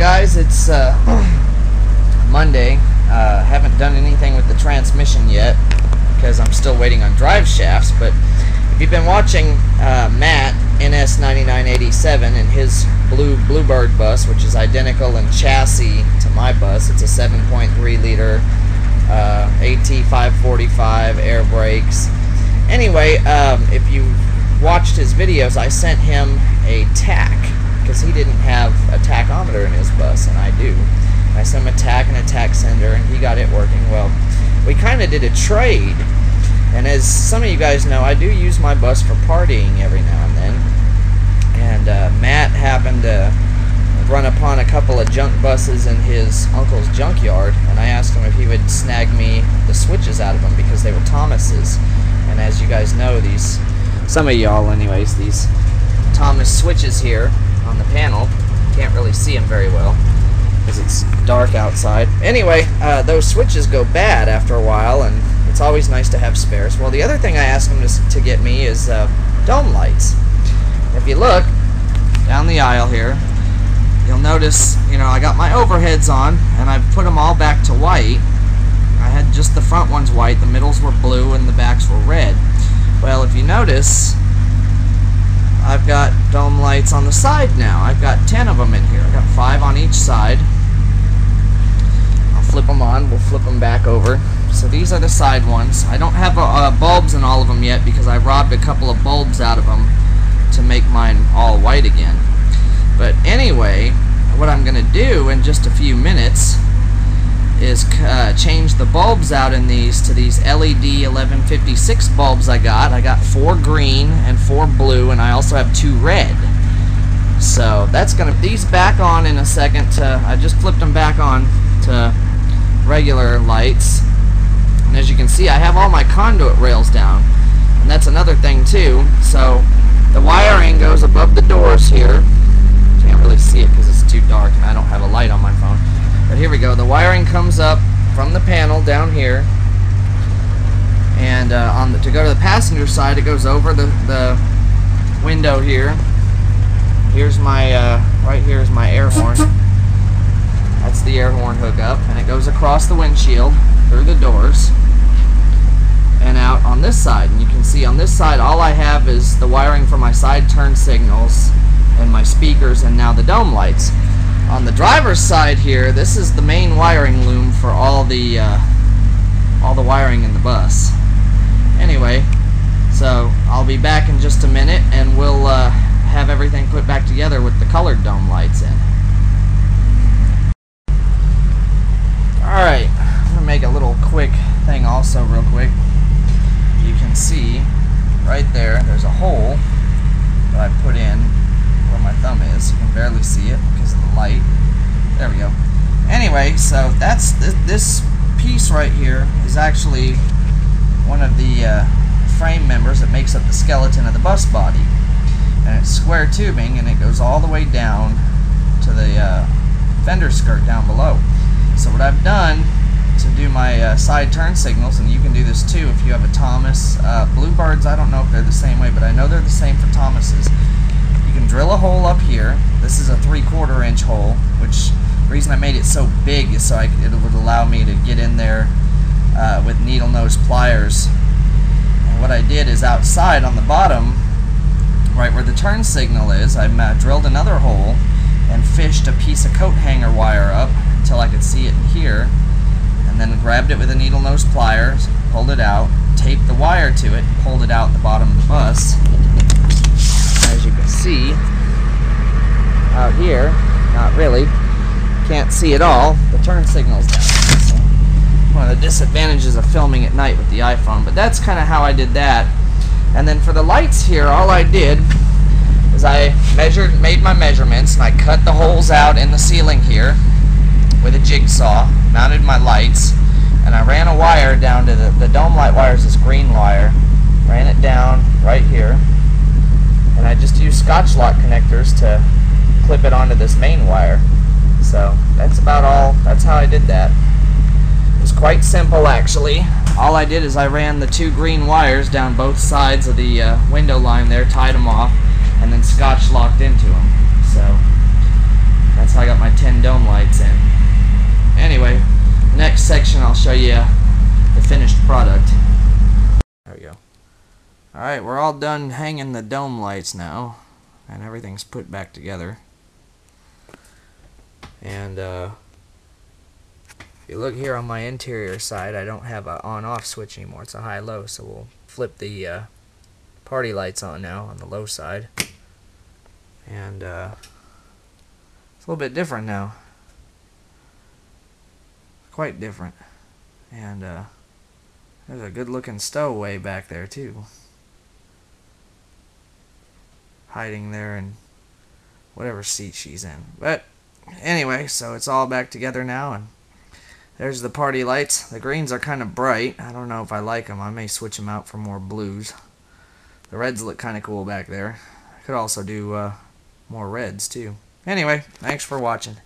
guys, it's Monday. Haven't done anything with the transmission yet because I'm still waiting on drive shafts, but if you've been watching Matt NS9987 and his Bluebird bus, which is identical in chassis to my bus, it's a 7.3 liter AT545 air brakes. Anyway, if you watched his videos, I sent him a tach because he didn't have a tachometer in his bus, and I do. I sent him a tach and a tach sender, and he got it working well. We kind of did a trade, and as some of you guys know, I do use my bus for partying every now and then. And Matt happened to run upon a couple of junk buses in his uncle's junkyard, and I asked him if he would snag me the switches out of them because they were Thomas's. And as you guys know, some of y'all anyways, these Thomas switches here on the panel, can't really see them very well because it's dark outside. Anyway, those switches go bad after a while, and it's always nice to have spares. Well, the other thing I asked him to get me is dome lights. If you look down the aisle here, you'll notice, I got my overheads on, and I've put them all back to white. I had just the front ones white, the middles were blue, and the backs were red. Well, if you notice, I've got dome lights on the side now. I've got 10 of them in here. I've got 5 on each side. I'll flip them on. We'll flip them back over. So these are the side ones. I don't have bulbs in all of them yet because I robbed a couple of bulbs out of them to make mine all white again. But anyway, what I'm going to do in just a few minutes is change the bulbs out in these to these LED 1156 bulbs I got. I got 4 green and 4 blue, and I also have 2 red. So that's going to these back on in a second. I just flipped them back on to regular lights, and as you can see, I have all my conduit rails down, and that's another thing too. So the wiring goes above the doors here. Can't really see it because it's too dark and I don't have a light on my phone. But here we go. The wiring comes up from the panel down here, and to go to the passenger side, it goes over the window here. Here's my right here is my air horn. That's the air horn hookup, and it goes across the windshield through the doors and out on this side. And you can see on this side, all I have is the wiring for my side turn signals and my speakers, and now the dome lights. On the driver's side here, this is the main wiring loom for all the wiring in the bus. Anyway, so I'll be back in just a minute, and we'll have everything put back together with the colored dome lights in. Alright, I'm going to make a little quick thing also real quick. You can see right there, there's a hole that I put in where my thumb is. You can barely see it because of the light. There we go. Anyway, so that's this piece right here is actually one of the frame members that makes up the skeleton of the bus body, and it's square tubing, and it goes all the way down to the fender skirt down below. So what I've done to do my side turn signals, and you can do this too if you have a Thomas. Bluebirds, I don't know if they're the same way, but I know they're the same for Thomas's. You can drill a hole up here. This is a 3/4 inch hole, which the reason I made it so big is so it would allow me to get in there with needle nose pliers. And what I did is outside on the bottom, right where the turn signal is, I drilled another hole and fished a piece of coat hanger wire up until I could see it in here, and then grabbed it with a needle nose pliers, pulled it out, taped the wire to it, pulled it out the bottom of the bus. As you can see out here, not really, can't see at all, the turn signal's down. So one of the disadvantages of filming at night with the iPhone, but that's kind of how I did that. And then for the lights here, all I did is I made my measurements, and I cut the holes out in the ceiling here with a jigsaw, mounted my lights, and I ran a wire down to the dome light wire is this green wire, ran it down right here, and I just used Scotch lock connectors to clip it onto this main wire. So that's about all. That's how I did that. It was quite simple actually. All I did is I ran the 2 green wires down both sides of the window line there, tied them off, and then Scotch locked into them. So that's how I got my 10 hanging dome lights in. Anyway, next section I'll show you the finished product. There we go. Alright, we're all done hanging the dome lights now, and everything's put back together. And if you look here on my interior side, I don't have a on-off switch anymore. It's a high-low, so we'll flip the party lights on now on the low side. And it's a little bit different now. Quite different. And there's a good-looking stowaway back there too, hiding there in whatever seat she's in. But anyway, so it's all back together now, and there's the party lights. The greens are kind of bright. I don't know if I like them. I may switch them out for more blues. The reds look kind of cool back there. I could also do more reds too. Anyway, thanks for watching.